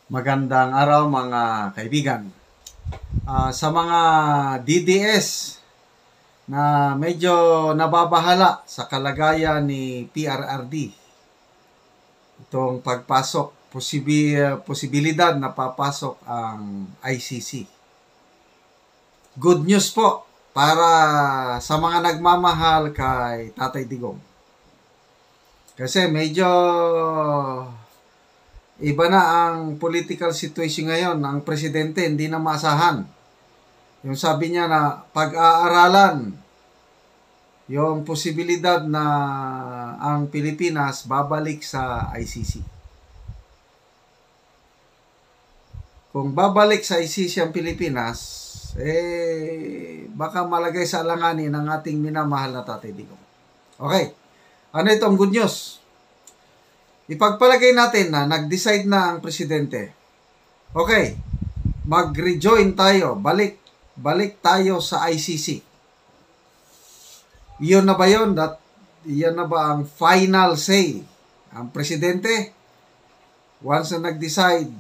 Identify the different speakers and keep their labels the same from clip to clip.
Speaker 1: Magandang araw mga kaibigan. Sa mga DDS na medyo nababahala sa kalagayan ni PRRD, itong pagpasok, posibilidad na papasok ang ICC. Good news po para sa mga nagmamahal kay Tatay Digong. Kasi medyo iba na ang political situation ngayon. Ang presidente hindi na maasahan. Yung sabi niya na pag-aaralan yung posibilidad na ang Pilipinas babalik sa ICC. Kung babalik sa ICC ang Pilipinas, baka malagay sa alanganin ng ating minamahal na Tatay Digong. Okay. Ano itong good news? Ipagpalagay natin na nag-decide na ang presidente. Okay, mag-rejoin tayo, balik tayo sa ICC. Iyon na ba yun? Iyan na ba ang final say? Ang presidente, once na nag-decide,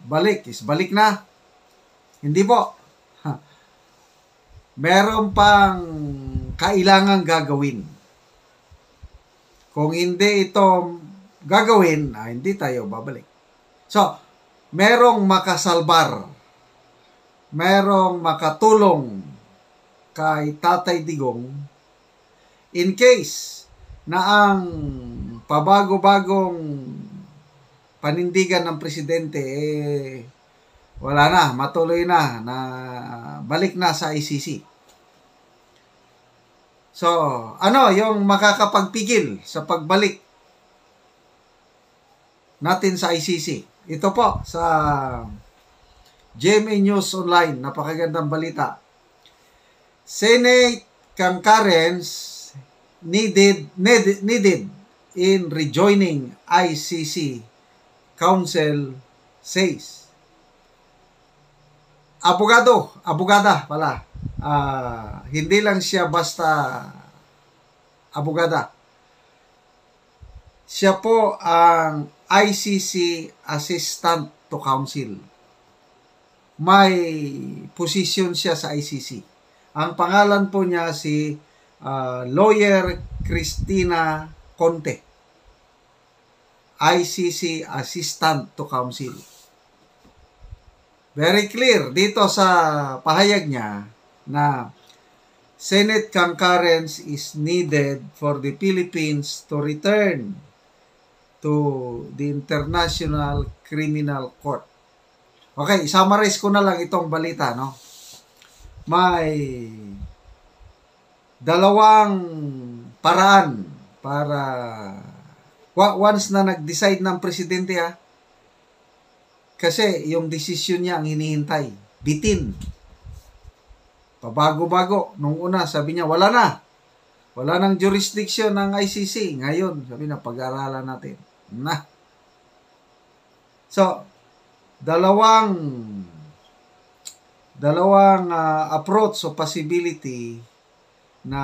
Speaker 1: balik na. Hindi po. Meron pang kailangang gagawin. Kung hindi ito gagawin, hindi tayo babalik. So, merong makasalbar, merong makatulong kay Tatay Digong in case na ang pabago-bagong panindigan ng presidente wala na, matuloy na balik na sa ICC. So, ano yung makakapagpigil sa pagbalik natin sa ICC? Ito po sa GMA News Online, napakagandang balita. Senate concurrence needed in rejoining ICC Council says. Abogada pala. Hindi lang siya basta abogada. Siya po ang ICC Assistant to Counsel. May position siya sa ICC. Ang pangalan po niya si Lawyer Cristina Conte. ICC Assistant to Counsel. Very clear dito sa pahayag niya na Senate concurrence is needed for the Philippines to return to the International Criminal Court. Okay, summarize ko na lang itong balita, no? May dalawang paraan para once na nag-decide ng presidente, kasi yung desisyon niya ang hinihintay. Bitin. Pabago-bago. Nung una, sabi niya, wala na. Wala nang jurisdiction ng ICC. Ngayon, sabi na, pag-aaralan natin. So, dalawang approach o possibility na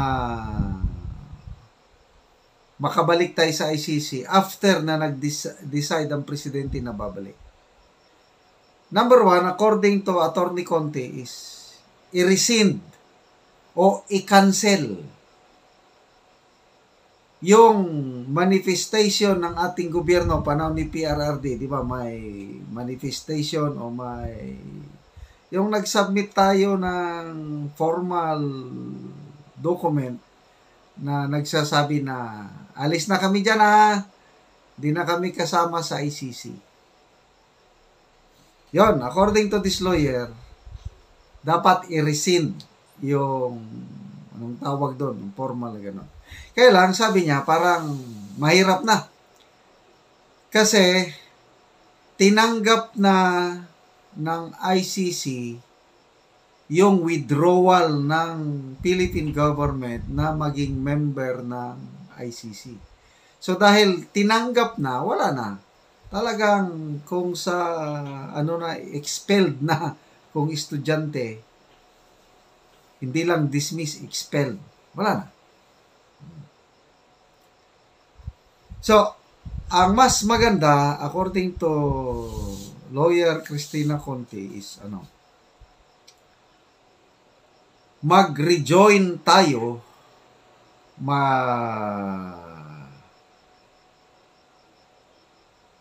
Speaker 1: makabalik tayo sa ICC after na nag-decide ang presidente na babalik. Number one, according to Attorney Conte, is i-rescind o i-cancel yung manifestation ng ating gobyerno panahon ni PRRD. Di ba, may manifestation o may yung nag-submit tayo ng formal document na nagsasabi na alis na kami dyan, di na kami kasama sa ICC. Yon, according to this lawyer, dapat i-rescind yung anong tawag doon, yung formal na gano'n. Kaya lang, sabi niya, parang mahirap na. Kasi, tinanggap na ng ICC yung withdrawal ng Philippine government na maging member ng ICC. So, dahil tinanggap na, wala na. Talagang kung sa, expelled na kung estudyante, hindi lang dismiss, expelled. Wala na. So, ang mas maganda, according to Lawyer Cristina Conti is mag-rejoin tayo,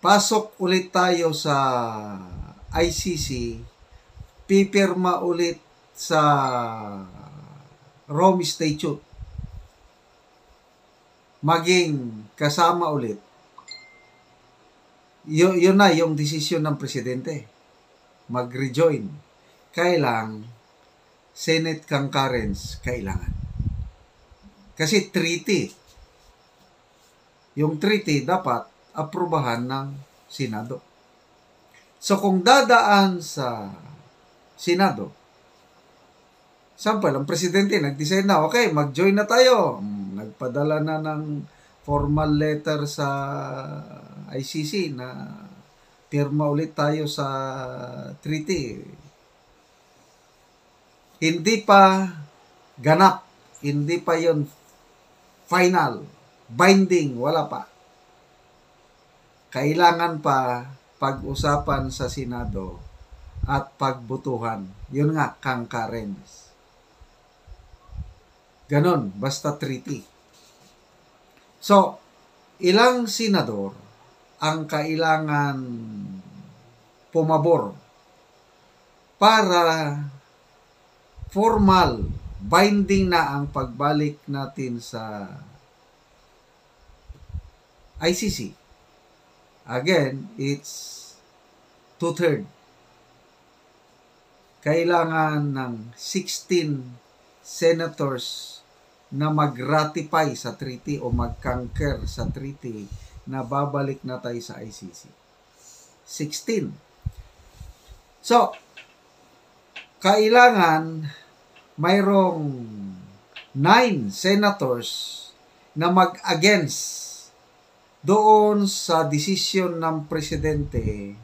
Speaker 1: pasok ulit tayo sa ICC, pipirma ulit sa Rome Statute, maging kasama ulit. Yun na yung desisyon ng presidente. Mag-rejoin. Kailang Senate concurrence kailangan. Kasi treaty. Yung treaty dapat aprubahan ng Senado. So kung dadaan sa Senado, sample, ang presidente nag-decide na, okay, mag-join na tayo. Nagpadala na ng formal letter sa ICC na pirma ulit tayo sa treaty. Hindi pa ganap, hindi pa yon final, binding, wala pa. Kailangan pa pag-usapan sa Senado at pagbutuhan. Yun nga, concurrence. Ganon, basta treaty. So, ilang senador ang kailangan pumabor para formal, binding na ang pagbalik natin sa ICC. Again, it's 2/3. Kailangan ng 16 senators na mag-ratify sa treaty o mag-concur sa treaty na babalik na tayo sa ICC. 16. So, kailangan mayroong 9 senators na mag-against doon sa desisyon ng presidente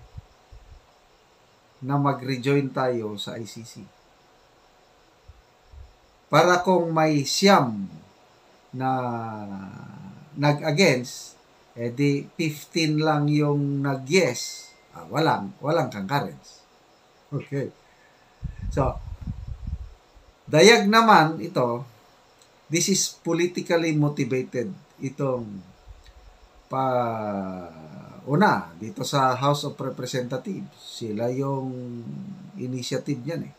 Speaker 1: na mag-rejoin tayo sa ICC. Para kung may siyam na nag-against, edi 15 lang yung nag-yes, walang concurrence. Okay. So, dayag naman ito, this is politically motivated. Itong una, dito sa House of Representatives, sila yung initiative niyan eh.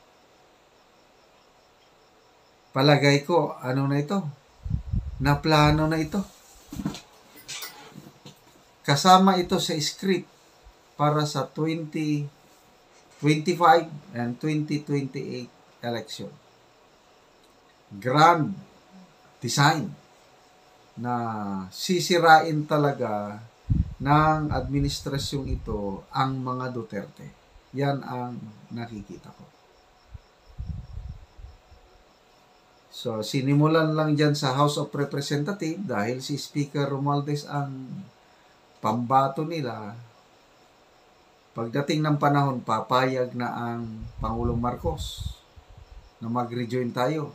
Speaker 1: Palagay ko, ano na ito? Naplano na ito. Kasama ito sa script para sa 2025 and 2028 election. Grand design na sisirain talaga ng administrasyong ito ang mga Duterte. Yan ang nakikita ko. So, sinimulan lang dyan sa House of Representatives dahil si Speaker Romualdez ang pambato nila. Pagdating ng panahon, papayag na ang Pangulong Marcos na mag-rejoin tayo.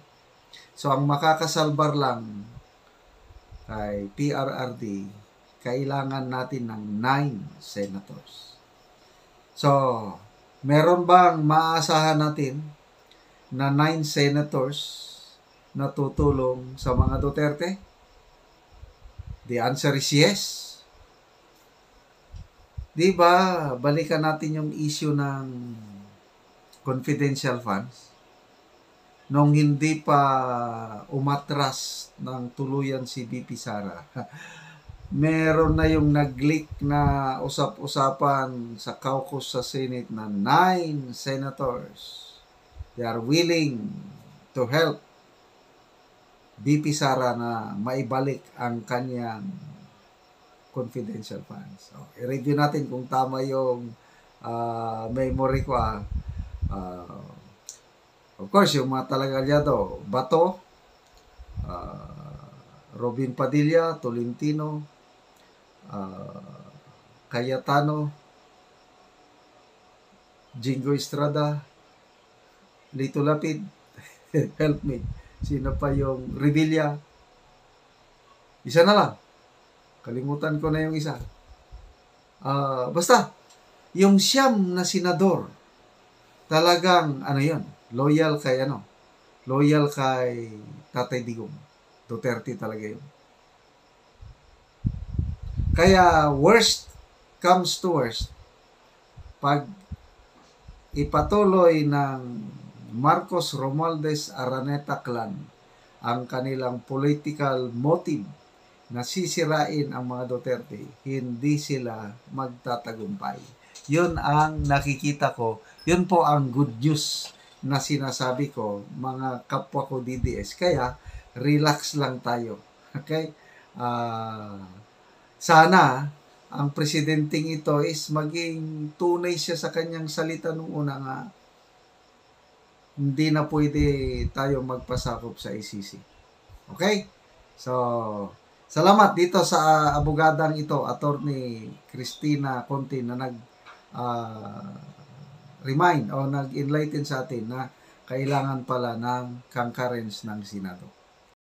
Speaker 1: So, ang makakasalbar lang kay PRRD, kailangan natin ng 9 senators. So, meron bang maaasahan natin na 9 senators na tutulong sa mga Duterte? The answer is yes. Di ba, balikan natin yung issue ng confidential funds. Nung hindi pa umatras ng tuluyan si BP Sara, meron na yung nag-leak na usap-usapan sa caucus sa Senate na 9 senators. They are willing to help BP Sara na maibalik ang kanyang confidential funds. So, i-review natin kung tama yung memory ko. Of course, yung mga talagalyado, Bato, Robin Padilla, Tolentino, Cayetano, Jingo Estrada, Lito Lapid, help me. Sino pa yung Revilla? Isa na lang. Kalimutan ko na yung isa. Basta, yung siyam na senador, talagang, loyal kay Tatay Digong. Duterte talaga yun. Kaya, worst comes to worst, pag ipatuloy ng Marcos Romualdez Araneta clan ang kanilang political motive na sisirain ang mga Duterte, hindi sila magtatagumpay. Yun ang nakikita ko. Yun po ang good news na sinasabi ko, mga kapwa ko DDS. Kaya, relax lang tayo. Okay? Sana, ang presidenteng ito is maging tunay siya sa kanyang salita nung una nga, hindi na pwede tayo magpasakop sa ICC. Okay? So, salamat dito sa abogadang ito, Attorney Cristina Conti, na nag-remind o nag-enlighten sa atin na kailangan pala ng concurrence ng Senado.